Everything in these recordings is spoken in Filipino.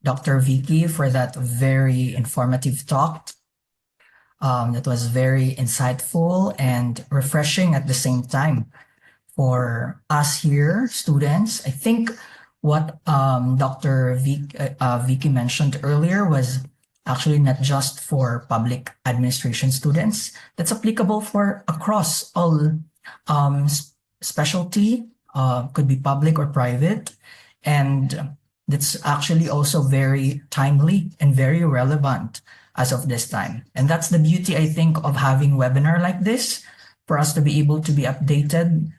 Dr. Vicky, for that very informative talk. That was very insightful and refreshing at the same time for us here, students. I think what Dr. Vicky mentioned earlier was actually not just for public administration students. That's applicable for across all specialty, could be public or private. And that's actually also very timely and very relevant as of this time. And that's the beauty, I think, of having webinar like this, for us to be able to be updated,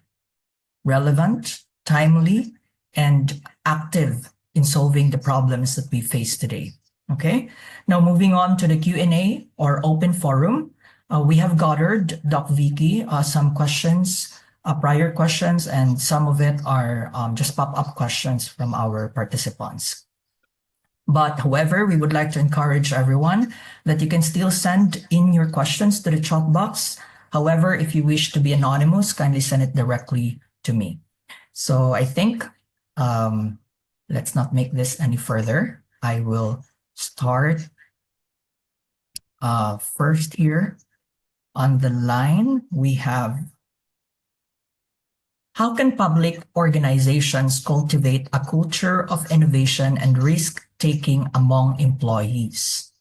relevant, timely, and active in solving the problems that we face today. Okay, now moving on to the Q&A or open forum. We have gathered, Doc Vicky, some questions, prior questions, and some of it are just pop-up questions from our participants. But however, we would like to encourage everyone that you can still send in your questions to the chat box. However, if you wish to be anonymous, kindly send it directly to me. So I think let's not make this any further. I will start first here. On the line, we have, how can public organizations cultivate a culture of innovation and risk-taking among employees?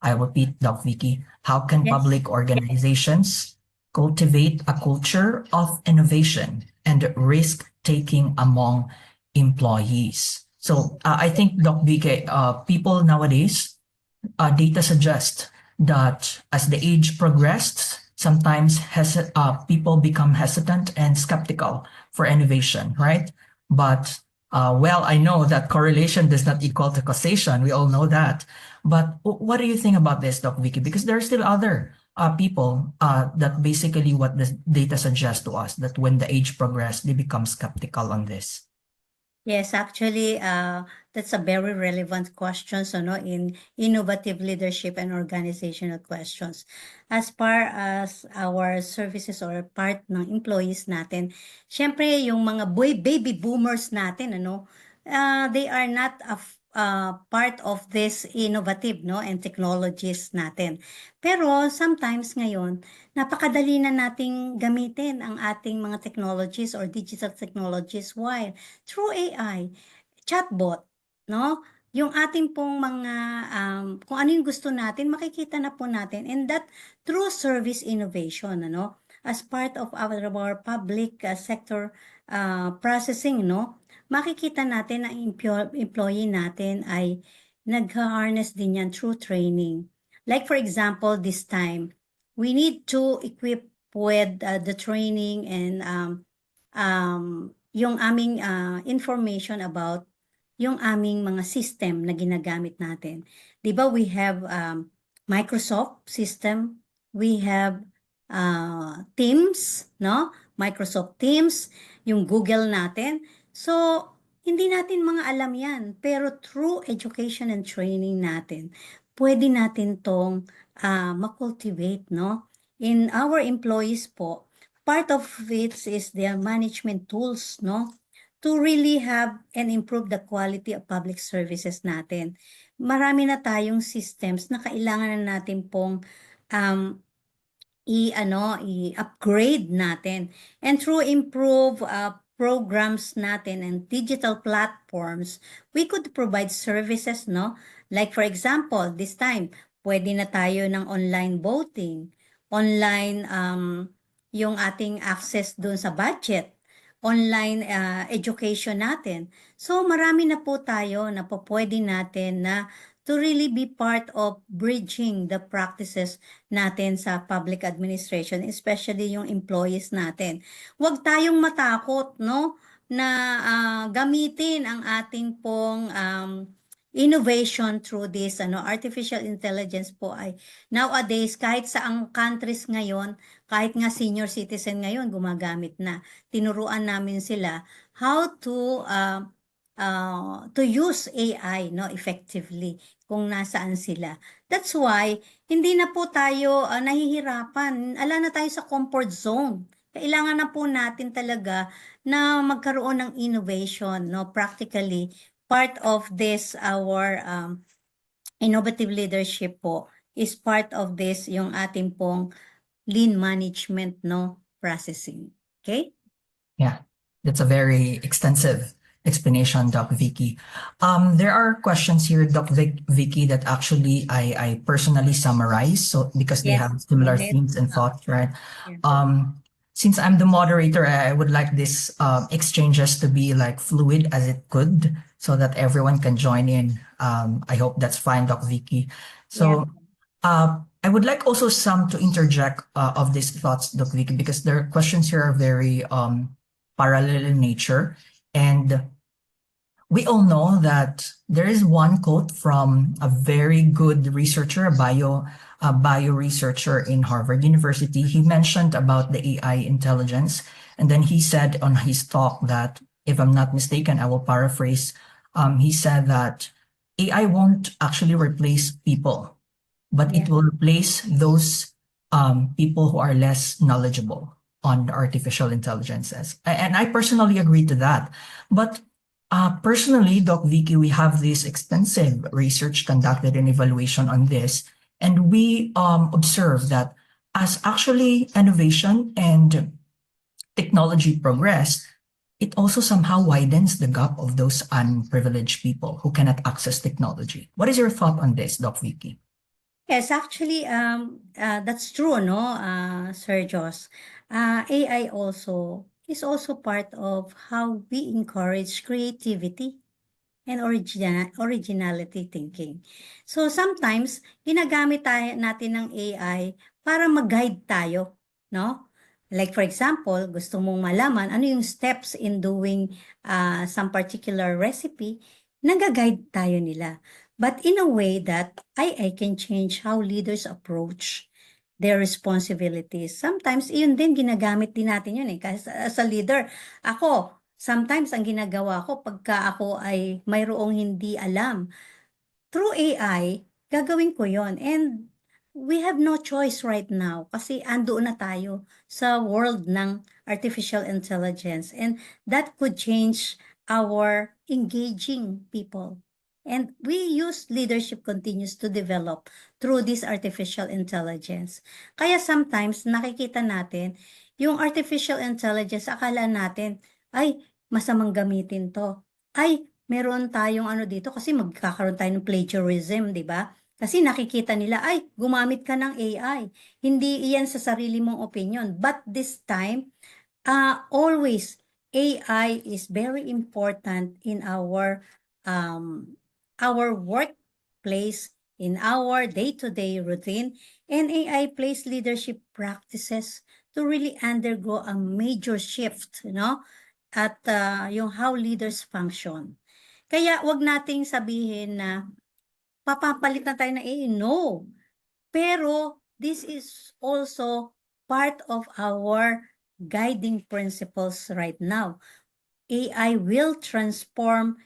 I repeat, Doc Vicky, how can Yes. public organizations cultivate a culture of innovation and risk-taking among employees? So I think, Doc Vicky, people nowadays, data suggest that as the age progressed, sometimes people become hesitant and skeptical for innovation, right? But well, I know that correlation does not equal to causation. We all know that. But what do you think about this, Doc Vicky? Because there are still other people that basically what the data suggests to us, that when the age progress, they become skeptical on this. Yes, actually, that's a very relevant question, so no, in innovative leadership and organizational questions. As far as our services or part ng employees natin, syempre yung mga baby boomers natin, they are not part of this innovative, and technologies natin. Pero sometimes ngayon, napakadali na nating gamitin ang ating mga technologies or digital technologies while through AI, chatbot, no? Yung ating pong mga, kung ano yung gusto natin, makikita na po natin. And that through service innovation, as part of our public sector processing, makikita natin na employee natin ay nag-harness din yan through training. Like for example, this time, we need to equip with the training and yung aming information about yung aming mga system na ginagamit natin. 'Di ba we have Microsoft system, we have Teams, no? Microsoft Teams, yung Google natin. So, hindi natin mga alam yan, pero through education and training natin, pwede natin tong makultivate, no? In our employees po, part of it is their management tools, no? To really have and improve the quality of public services natin. Marami na tayong systems na kailangan na natin pong i-upgrade natin. And through improve programs natin and digital platforms, we could provide services, no? Like for example, this time, pwede na tayo ng online voting, online yung ating access dun sa budget, online education natin. So marami na po tayo na po pwede natin na to really be part of bridging the practices natin sa public administration, especially yung employees natin. Huwag tayong matakot, no, na gamitin ang ating pong innovation through this artificial intelligence po ay nowadays kahit sa ang countries ngayon, kahit nga senior citizen ngayon gumagamit na. Tinuruan namin sila how to use AI effectively kung nasaan sila. That's why hindi na po tayo nahihirapan. Ala na tayo sa comfort zone. Kailangan na po natin talaga na magkaroon ng innovation, practically part of this, our innovative leadership po, is part of this yung ating pong lean management, no, processing. Okay? Yeah, that's a very extensive explanation, Doc Vicky. There are questions here, Doc Vicky, that actually I personally summarize, so because they Yes, have go similar ahead. themes and thoughts, right? Yeah. Since I'm the moderator, I would like this exchanges to be like fluid as it could, so that everyone can join in. I hope that's fine, Doc Vicky. So. I would like also some to interject of these thoughts, Doc Vicky, because their questions here are very parallel in nature. And we all know that there is one quote from a very good researcher, a bio researcher in Harvard University. He mentioned about the AI intelligence. And then he said on his talk that, if I'm not mistaken, I will paraphrase. He said that AI won't actually replace people, but it Yeah. will replace those people who are less knowledgeable on the artificial intelligences. And I personally agree to that. But personally, Doc Vicky, we have this extensive research conducted and evaluation on this. And we observe that as actually innovation and technology progress, it also somehow widens the gap of those unprivileged people who cannot access technology. What is your thought on this, Doc Vicky? Yes, actually, that's true, no, Sir Jos. AI also is also part of how we encourage creativity and originality thinking. So sometimes, ginagamit natin ng AI para mag-guide tayo, no? Like for example, gusto mong malaman ano yung steps in doing some particular recipe, nag-guide tayo nila. But in a way that I can change how leaders approach their responsibilities. Sometimes, yun din, ginagamit din natin yun eh. Kasi as a leader, ako, sometimes ang ginagawa ko pagka ako ay mayroong hindi alam, through AI, gagawin ko yon. And we have no choice right now kasi andoon na tayo sa world ng artificial intelligence. And that could change our engaging people. And we use leadership continues to develop through this artificial intelligence. Kaya sometimes nakikita natin yung artificial intelligence, akala natin, ay, masamang gamitin to. Ay, meron tayong ano dito kasi magkakaroon tayo ng plagiarism, di ba? Kasi nakikita nila, ay, gumamit ka ng AI. Hindi iyan sa sarili mong opinion. But this time, always, AI is very important in our workplace, in our day-to-day routine, and AI plays leadership practices to really undergo a major shift, no? At yung how leaders function. Kaya wag nating sabihin na papapalit na tayo ng AI. No. Pero this is also part of our guiding principles right now. AI will transform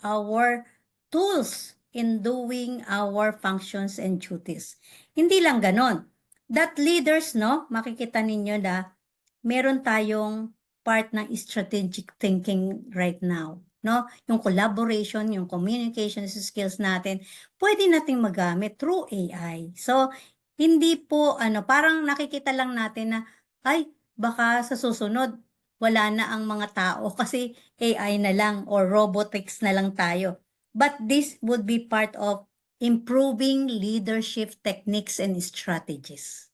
our tools in doing our functions and duties. Hindi lang ganon. That leaders, no, makikita ninyo na meron tayong part ng strategic thinking right now, no? Yung collaboration, yung communication skills natin, pwede nating magamit through AI. So, hindi po, parang nakikita lang natin na, ay, baka sa susunod, wala na ang mga tao kasi AI na lang or robotics na lang tayo. But this would be part of improving leadership techniques and strategies.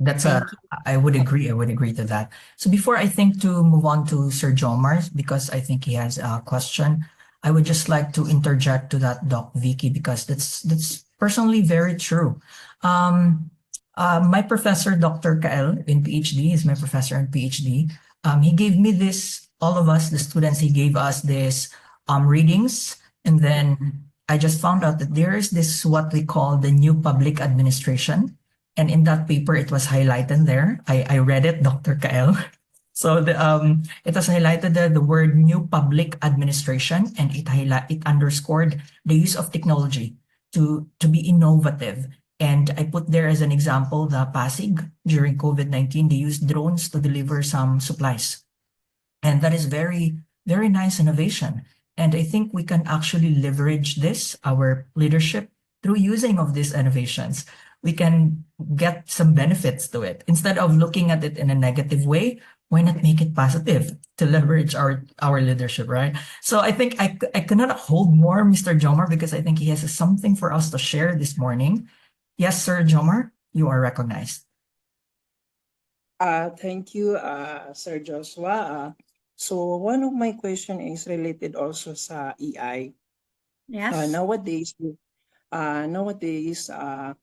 That's Thank you. I would agree. I would agree to that. So before I think to move on to Sir Jomar, because I think he has a question, I would just like to interject to that, Doc Vicky, because that's personally very true. My professor, Dr. Kael, in PhD, is my professor in PhD. He gave me this, all of us, the students, he gave us this readings, and then I just found out that there is this what we call the new public administration. And in that paper, it was highlighted there. I read it, Dr. Kael. So it was highlighted the word new public administration, and it underscored the use of technology to be innovative. And I put there as an example the Pasig during COVID-19, they used drones to deliver some supplies. And that is very, very nice innovation. And I think we can actually leverage this, our leadership, through using of these innovations. We can get some benefits to it. Instead of looking at it in a negative way, why not make it positive to leverage our leadership, right? So I think I cannot hold more Mr. Jomar because I think he has something for us to share this morning. Yes, Sir Jomar, you are recognized. Thank you, Sir Joshua. So one of my question is related also sa AI. Yes. Nowadays, I'm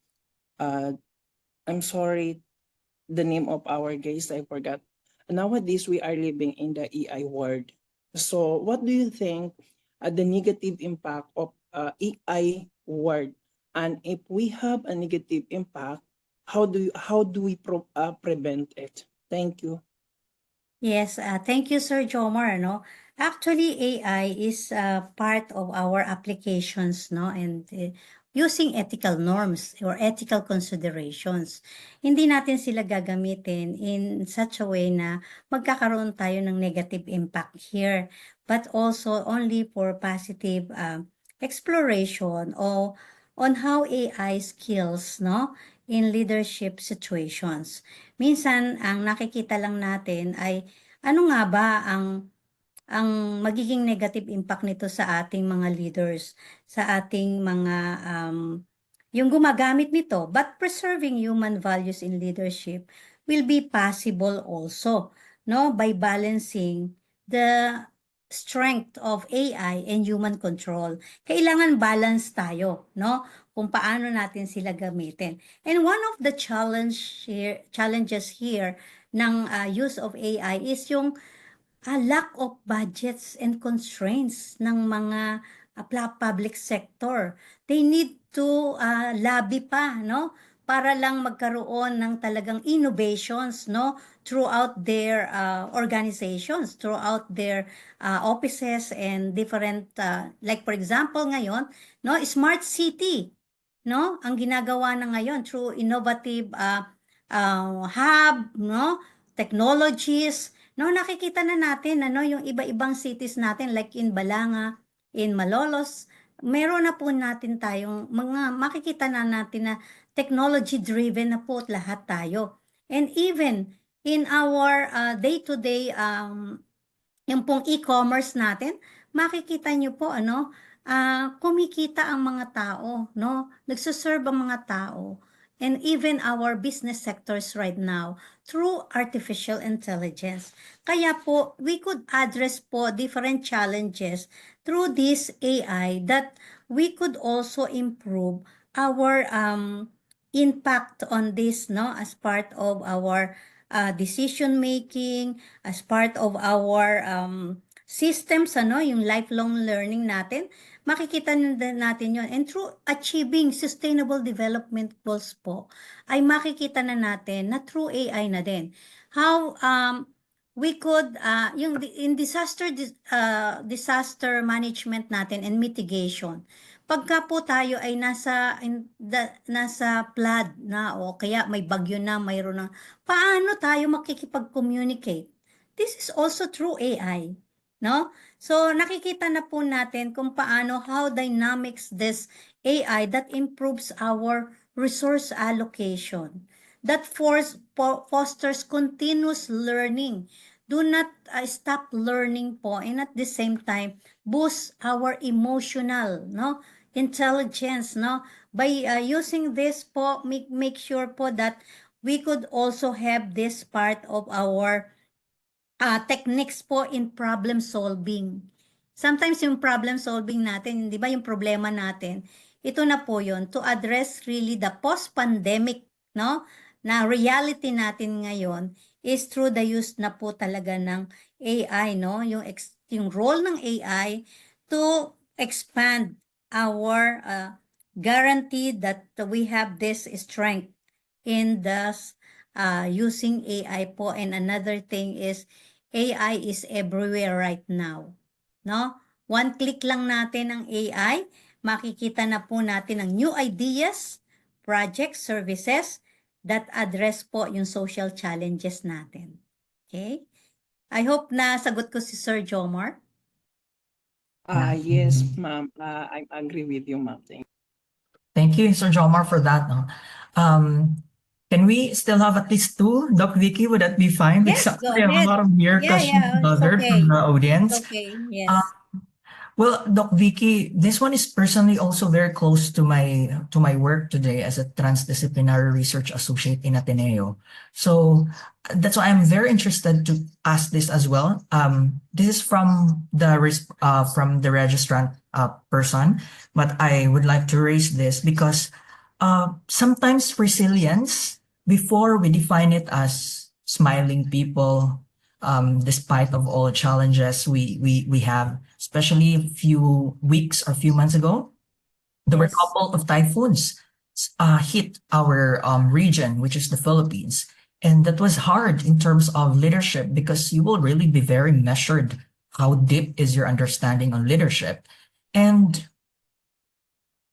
sorry, the name of our guest, I forgot. Nowadays, we are living in the AI world. So what do you think the negative impact of AI world? And if we have a negative impact, how do we prevent it? Thank you. Yes, thank you, Sir Jomar. No, actually, AI is part of our applications, no, and using ethical norms or ethical considerations. Hindi natin sila gagamitin in such a way na magkakaroon tayo ng negative impact here, but also only for positive exploration o on how AI skills, no, in leadership situations. Minsan ang nakikita lang natin ay ano nga ba ang magiging negative impact nito sa ating mga leaders, sa ating mga yung gumagamit nito, but preserving human values in leadership will be possible also, no, by balancing the strength of AI and human control. Kailangan balance tayo, no? Kung paano natin sila gamitin. And one of the challenges here ng use of AI is yung lack of budgets and constraints ng mga public sector. They need to lobby pa, no? Para lang magkaroon ng talagang innovations, no? Throughout their organizations, throughout their offices and different, like for example ngayon, no? Smart city, no? Ang ginagawa na ngayon through innovative hub, no? Technologies, no? Nakikita na natin ano yung iba-ibang cities natin like in Balanga, in Malolos, meron na po natin tayong mga makikita na natin na technology driven na po lahat tayo. And even in our day-to-day yung pong e-commerce natin, makikita nyo po ano, kumikita ang mga tao, no? Nagsuserve ang mga tao. And even our business sectors right now through artificial intelligence. Kaya po, we could address po different challenges through this AI that we could also improve our impact on this, no, as part of our decision making, as part of our systems, ano, yung lifelong learning natin, makikita natin yon. And through achieving sustainable development goals po, ay makikita na natin na through AI na din. How we could, in disaster management natin and mitigation, pagka po tayo ay nasa flood na o kaya may bagyo na, mayroon na, paano tayo makikipag-communicate? This is also through AI, no? So nakikita na po natin kung paano, how dynamics this AI that improves our resource allocation, that fosters continuous learning. Do not stop learning po, and at the same time boost our emotional, no, intelligence, no, by using this po, make sure po that we could also have this part of our techniques po in problem solving. Sometimes yung problem solving natin, di ba yung problema natin, ito na po yun, to address really the post-pandemic, no, na reality natin ngayon is through the use na po talaga ng AI, no, yung role ng AI to expand our guarantee that we have this strength in the using AI po. And another thing is AI is everywhere right now, no? One click lang natin ng AI, makikita na po natin ang new ideas, projects, services that address po yung social challenges natin. Okay? I hope na sagot ko si Sir Jomar. Yes, ma'am. I agree with you, ma'am. Thank you, Sir Jomar, for that. No? Can we still have at least two? Doc Vicky, would that be fine? Yes, Because go I have a ahead. lot of here Yeah, questions yeah, it's gathered okay. from the It's audience. okay. Uh, Yes. Well, Doc Vicky, this one is personally also very close to my work today as a transdisciplinary research associate in Ateneo. So that's why I'm very interested to ask this as well. This is from the registrant person, but I would like to raise this because sometimes resilience, before we define it as smiling people, despite of all challenges we have, especially a few weeks or few months ago, there were a Yes. couple of typhoons hit our region, which is the Philippines. And that was hard in terms of leadership because you will really be very measured. How deep is your understanding on leadership? And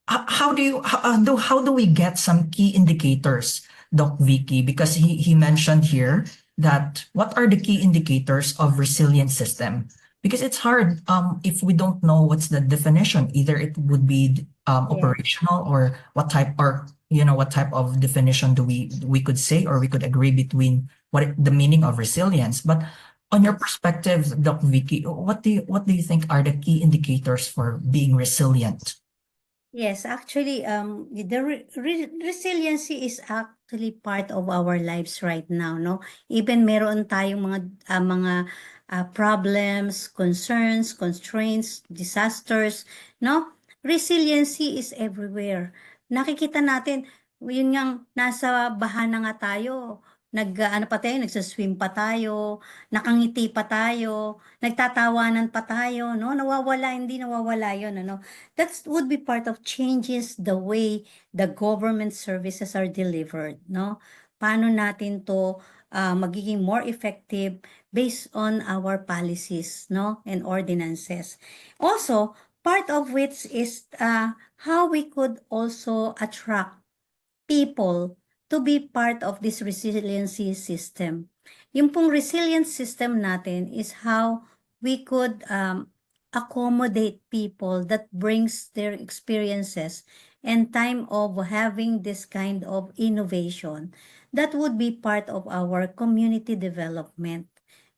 how do we get some key indicators, Doc Vicky? Because he mentioned here that what are the key indicators of resilient system? Because it's hard if we don't know what's the definition. Either it would be operational, or what type of definition do we could say, or we could agree between the meaning of resilience. But on your perspective, Doc Vicky, what do you think are the key indicators for being resilient? Yes, actually, the resiliency is actually part of our lives right now, no? Even meron tayong mga problems, concerns, constraints, disasters, no? Resiliency is everywhere. Nakikita natin, yun ngang nasa baha na nga tayo, ano pa tayo, nagsaswim pa tayo, nakangiti pa tayo, nagtatawanan pa tayo, no? Hindi nawawala yun, ano? That would be part of changes the way the government services are delivered, no? Paano natin to magiging more effective based on our policies, no, and ordinances. Also, part of which is how we could also attract people to be part of this resiliency system. Yung pong resilience system natin is how we could accommodate people that brings their experiences and time of having this kind of innovation that would be part of our community development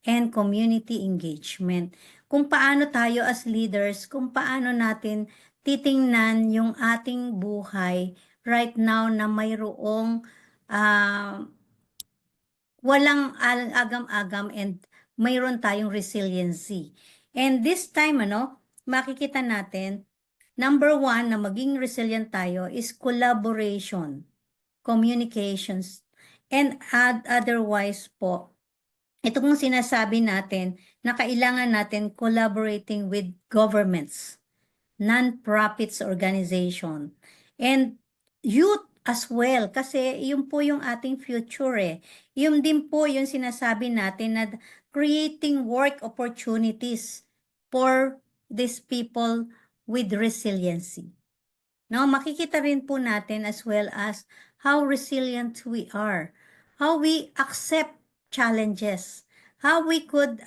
and community engagement. Kung paano tayo as leaders, kung paano natin titingnan yung ating buhay right now na mayroong walang agam-agam and mayroon tayong resiliency. And this time, makikita natin, number one na maging resilient tayo is collaboration, communications, and otherwise po, ito pong sinasabi natin na kailangan natin collaborating with governments, non-profits organization, and youth as well. Kasi yun po yung ating future eh. Yun din po yung sinasabi natin na creating work opportunities for these people with resiliency. No, makikita rin po natin as well as how resilient we are, how we accept challenges, how we could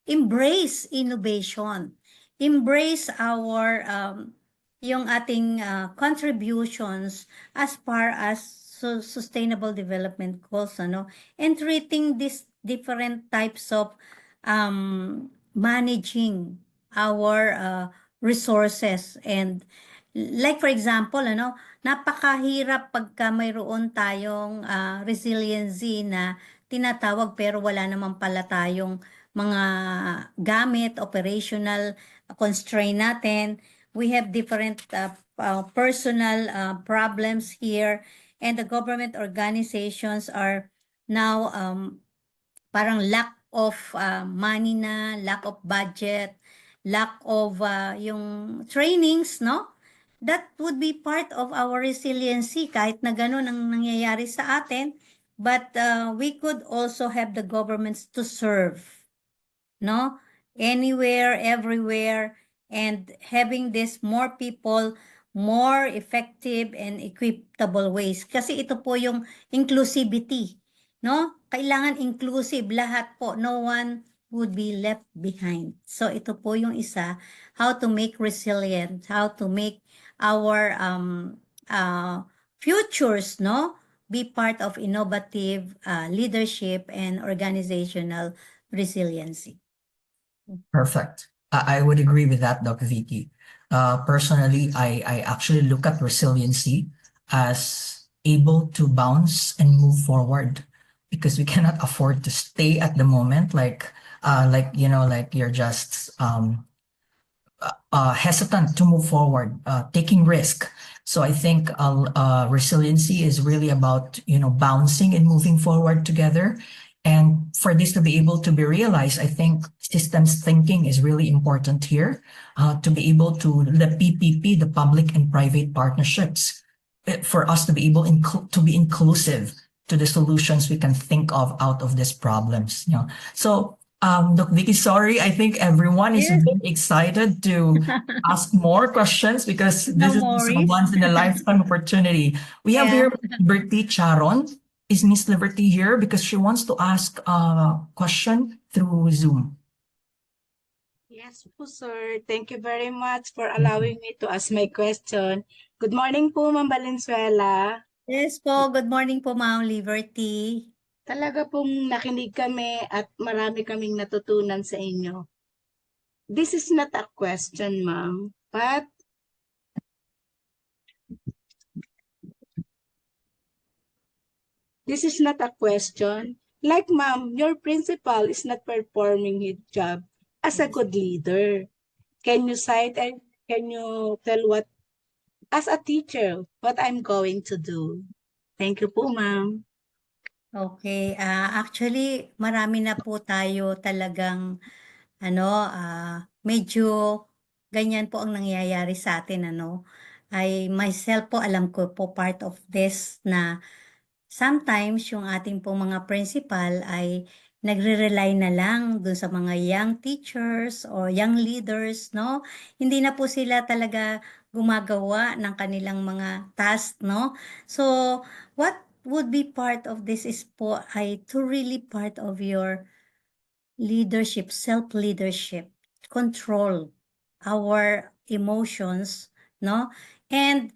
embrace innovation, embrace our yung ating contributions as far as sustainable development goals, and treating these different types of managing our resources. And like for example, napakahirap pagka mayroon tayong resiliency na tinatawag pero wala naman pala tayong mga gamit, operational constraint natin. We have different personal problems here, and the government organizations are now parang lack of money na, lack of budget, lack of yung trainings, no? That would be part of our resiliency kahit na ganun ang nangyayari sa atin. But we could also have the governments to serve, no? Anywhere, everywhere, and having this more people, more effective and equitable ways. Kasi ito po yung inclusivity, no? Kailangan inclusive lahat po. No one would be left behind. So ito po yung isa, how to make resilient, how to make our futures, no, be part of innovative leadership and organizational resiliency. Perfect. I would agree with that, Dr. Vicky. Personally, I actually look at resiliency as able to bounce and move forward because we cannot afford to stay at the moment like like you're just hesitant to move forward, taking risk. So I think resiliency is really about bouncing and moving forward together. And for this to be able to be realized, I think systems thinking is really important here. To be able to the PPP, the public and private partnerships, for us to be able to be inclusive to the solutions we can think of out of these problems. So Doc Vicky, sorry, I think everyone is Yes. really excited to ask more questions because No this is just a worries. once in a lifetime opportunity. We have Yeah. here Liberty Charon. Is Miss Liberty here because she wants to ask a question through Zoom? Yes po, sir. Thank you very much for allowing me to ask my question. Good morning po, Ma'am Valenzuela. Yes po, good morning po, Ma'am Liberty. Talaga pong nakinig kami at marami kaming natutunan sa inyo. This is not a question, ma'am, but this is not a question. Like, ma'am, your principal is not performing his job as a good leader. Can you cite and can you tell what, as a teacher, what I'm going to do? Thank you po, ma'am. Okay, actually marami na po tayo talagang medyo ganyan po ang nangyayari sa atin ay myself po alam ko po part of this na sometimes yung ating pong mga principal ay nagre-rely na lang dun sa mga young teachers or young leaders, no? Hindi na po sila talaga gumagawa ng kanilang mga task, no? So, what would be part of this is po ay to really part of your leadership, self-leadership, control our emotions, no? And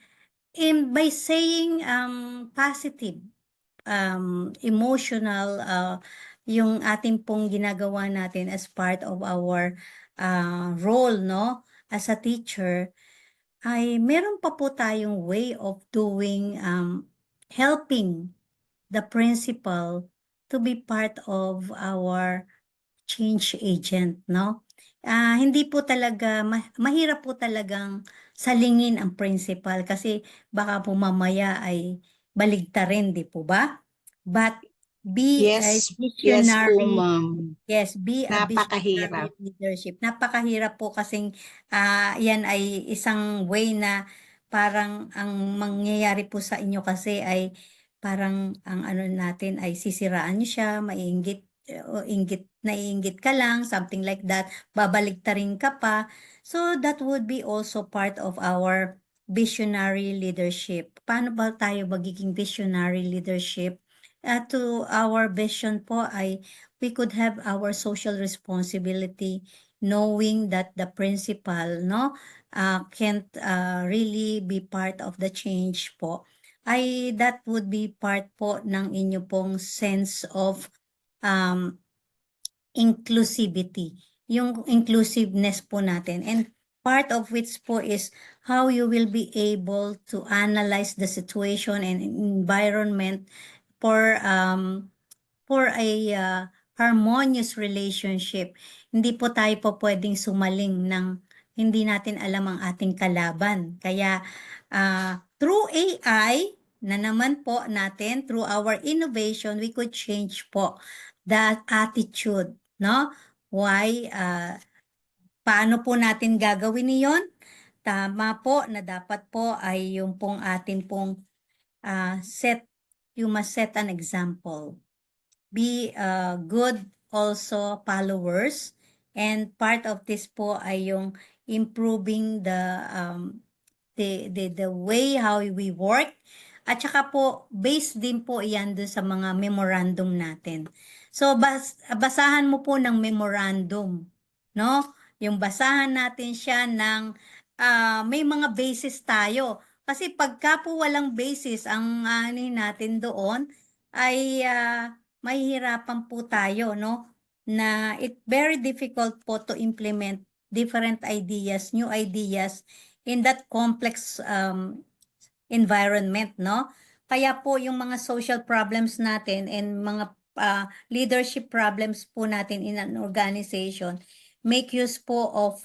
by saying positive, emotional, yung ating pong ginagawa natin as part of our role, no? As a teacher, ay meron pa po tayong way of doing, helping the principal to be part of our change agent, no? Hindi po talaga, mahirap po talagang salingin ang principal kasi baka po mamaya ay baligtarin, di po ba? But be a Yes po, visionary, ma'am. yes, be a visionary Napakahirap. leadership. Napakahirap po kasing yan ay isang way na parang ang mangyayari po sa inyo kasi ay parang ang ano natin ay sisiraan niyo siya, maiinggit o naiinggit ka lang, something like that, babaligtarin ka pa. So that would be also part of our visionary leadership. Paano ba tayo magiging visionary leadership? To our vision po ay we could have our social responsibility knowing that the principal can't really be part of the change po ay that would be part po ng inyo pong sense of inclusivity, yung inclusiveness po natin. And part of which po is how you will be able to analyze the situation and environment for a harmonious relationship. Hindi po tayo po pwedeng sumaling ng hindi natin alam ang ating kalaban. Kaya through AI na naman po natin, through our innovation, we could change po that attitude, no? Why, paano po natin gagawin niyon? Tama po na dapat po ay yung pong atin pong you must set an example. Be good also followers. And part of this po ay yung improving the way how we work. At saka po, based din po yan dun sa mga memorandum natin. So basahan mo po ng memorandum, no? Yung basahan natin siya ng may mga basis tayo. Kasi pagka po walang basis ang ano natin doon ay mahihirapan po tayo, no? Na very difficult po to implement different ideas, new ideas in that complex environment, no? Kaya po yung mga social problems natin and mga leadership problems po natin in an organization, make use po of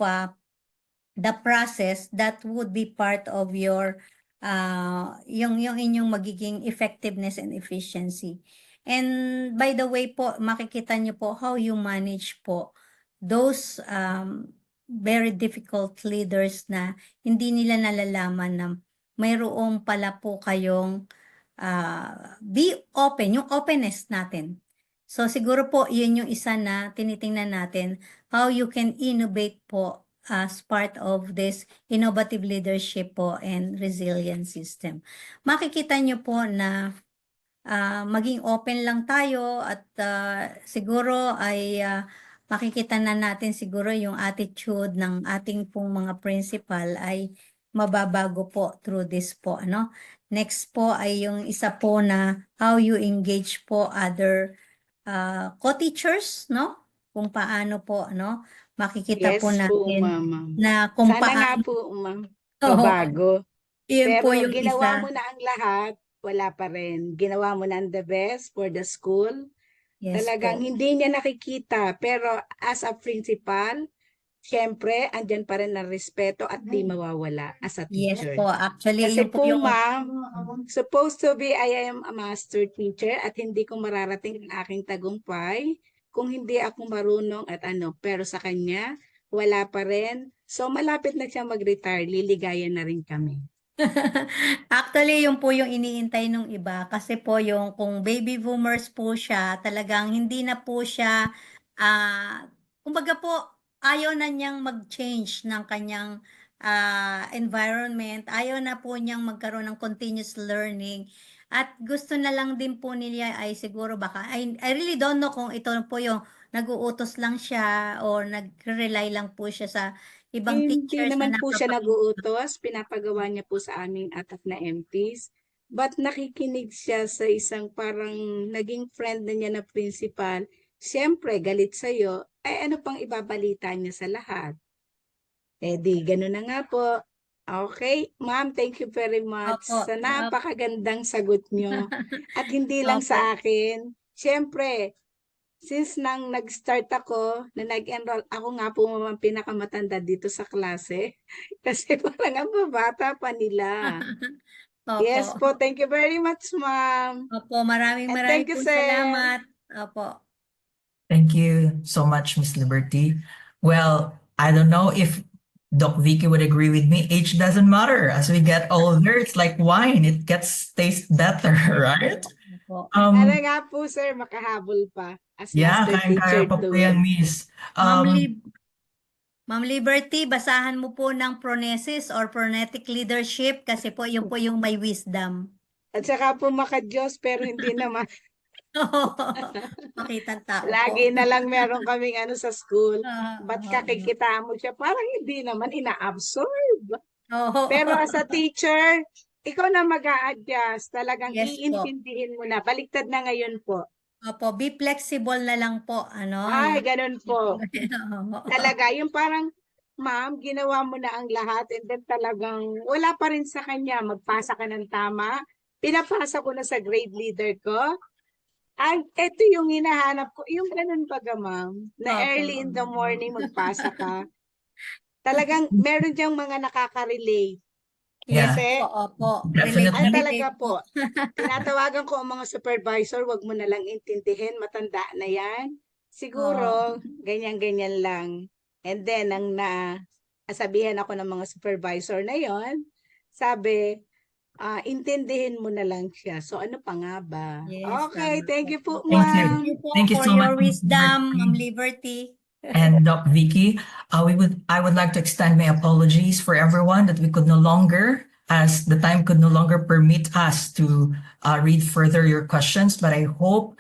the process that would be part of your yung inyong magiging effectiveness and efficiency. And by the way po, makikita niyo po how you manage po those very difficult leaders na hindi nila nalalaman na mayroong pala po kayong be open, yung openness natin. So siguro po yun yung isa na tinitingnan natin, how you can innovate po as part of this innovative leadership po and resilience system. Makikita nyo po na maging open lang tayo at siguro ay makikita na natin siguro yung attitude ng ating pong mga principal ay mababago po through this po, ano? Next po ay yung isa po na how you engage po other co-teachers, no? Kung paano po, no? Makikita Yes po po, natin ma'am. na kung Sana nga paano. po, ma'am, Oo, mabago. yun po Pero yung ginawa isa. mo na ang lahat, wala pa rin. Ginawa mo na ang the best for the school. Yes Talagang po. hindi niya nakikita. Pero as a principal, syempre, andyan pa rin ang respeto at di mawawala as a Yes teacher. po. Actually, Kasi yun po po, yung ma'am, supposed to be I am a master teacher at hindi ko mararating ang aking tagumpay kung hindi ako marunong at ano. Pero sa kanya, wala pa rin. So, malapit na siya mag-retire. Liligayan na rin kami. Actually, yun po yung iniintay nung iba kasi po yung kung baby boomers po siya, talagang hindi na po siya kumbaga po ayaw na niyang mag-change ng kanyang environment, ayaw na po niyang magkaroon ng continuous learning at gusto na lang din po nila ay siguro baka I really don't know kung ito po yung nag-uutos lang siya or nag-rely lang po siya sa ibang Hindi teachers na naman po siya nakapag- nag-uutos, pinapagawa niya po sa aming atak na MPs. But nakikinig siya sa isang parang naging friend na niya na principal. Siyempre, galit sa'yo, ay ano pang ibabalita niya sa lahat? Eh di, gano'n na nga po. Okay, ma'am, thank you very much Opo. sa napakagandang sagot niyo. At hindi lang Opo. sa akin, siyempre, since nang nag-start ako, na nag-enroll, ako nga po ang pinakamatanda dito sa klase. Kasi parang ang babata pa nila. Yes Opo. po, thank you very much, ma'am. Opo, maraming And maraming thank you, po sir. salamat. Opo. Thank you so much, Miss Liberty. Well, I don't know if Doc Vicky would agree with me. Age doesn't matter. As we get older, it's like wine. It gets taste better, right? Opo. Ano nga po, sir, makahabol pa. As Yeah, master kayang-kaya teacher pa po too. yan, Miss. Ma'am Liberty, basahan mo po ng Phronesis or Phronetic Leadership kasi po yun po yung may wisdom. At saka po maka-Diyos, pero hindi naman. Makitang tao po. Lagi na lang meron kaming ano sa school. Ba't Oo. kakikita mo siya? Parang hindi naman ina-absorb. Oo. Pero as a teacher, ikaw na mag-a-adjust. Talagang Yes po. iintindihin mo na. Baliktad na ngayon po. Opo, be flexible na lang po. Ano? Ay, ganun po. Oo. Talaga, yung parang, ma'am, ginawa mo na ang lahat and then talagang wala pa rin sa kanya. Magpasa ka ng tama. Pinapasa ko na sa grade leader ko. Ito yung hinahanap ko. Yung ganun baga, ma'am, na Opo. early in the morning magpasa ka. Talagang meron diyang mga nakaka-relate. Yes Kasi, po, opo. Definitely. Relate na talaga relate po. Tinatawagan ko ang mga supervisor, wag mo na lang intindihin, matanda na yan. Siguro, ganyan-ganyan lang. And then, sabihan ako ng mga supervisor na yon, sabi, intindihin mo na lang siya. So, ano pa nga ba? Yes, Okay, tama thank you po. po, Thank you. ma'am. Thank you po Thank you for so your much, Miss wisdom, Liberty. Ma'am Liberty. And Doc Vicky, I would like to extend my apologies for everyone that we could no longer, as the time could no longer permit us to read further your questions. But I hope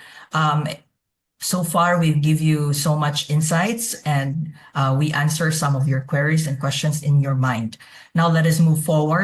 So far, we've give you so much insights and we answer some of your queries and questions in your mind. Now let us move forward.